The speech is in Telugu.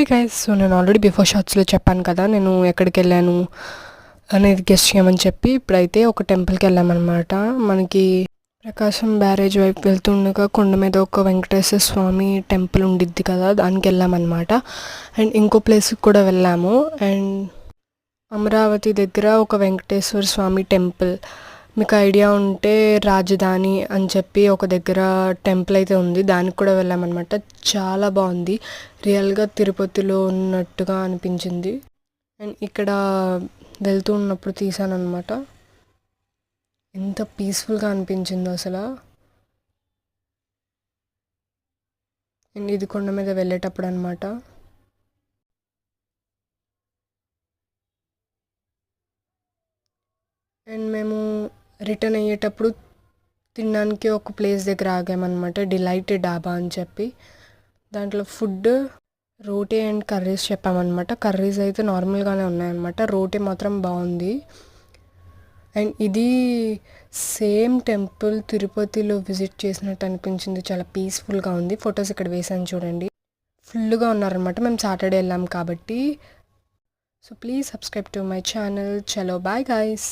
Hi guys. సో నేను ఆల్రెడీ బిఫోర్ షార్ట్స్లో చెప్పాను కదా నేను ఎక్కడికి వెళ్ళాను అనేది గెస్ట్ చేయమని చెప్పి. ఇప్పుడైతే ఒక టెంపుల్కి వెళ్ళామన్నమాట. మనకి ప్రకాశం బ్యారేజ్ వైపు వెళ్తుండగా కొండ మీద ఒక వెంకటేశ్వర స్వామి టెంపుల్ ఉండిద్ది కదా, దానికి వెళ్ళామన్నమాట. అండ్ ఇంకో ప్లేస్కి కూడా వెళ్ళాము. అండ్ అమరావతి దగ్గర ఒక వెంకటేశ్వర స్వామి టెంపుల్, మీకు ఐడియా ఉంటే రాజధాని అని చెప్పి ఒక దగ్గర టెంపుల్ అయితే ఉంది, దానికి కూడా వెళ్ళామన్నమాట. చాలా బాగుంది, రియల్గా తిరుపతిలో ఉన్నట్టుగా అనిపించింది. అండ్ ఇక్కడ వెళ్తూ ఉన్నప్పుడు తీసాను అనమాట. ఎంత పీస్ఫుల్గా అనిపించిందో అసలు. అండ్ ఇది కొండ మీద వెళ్ళేటప్పుడు అనమాట. అండ్ మేము రిటర్న్ అయ్యేటప్పుడు తినడానికి ఒక ప్లేస్ దగ్గర ఆగామన్నమాట, డిలైట్ డాబా అని చెప్పి. దాంట్లో ఫుడ్ రోటీ అండ్ కర్రీస్ చెప్పామన్నమాట. కర్రీస్ అయితే నార్మల్గానే ఉన్నాయన్నమాట, రోటీ మాత్రం బాగుంది. అండ్ ఇది సేమ్ టెంపుల్ తిరుపతిలో విజిట్ చేసినట్టు అనిపించింది, చాలా పీస్ఫుల్గా ఉంది. ఫొటోస్ ఇక్కడ వేసాను చూడండి, ఫుల్గా ఉన్నారనమాట. మేము సాటర్డే వెళ్ళాం కాబట్టి. So please subscribe to my channel. చలో బాయ్ గైస్.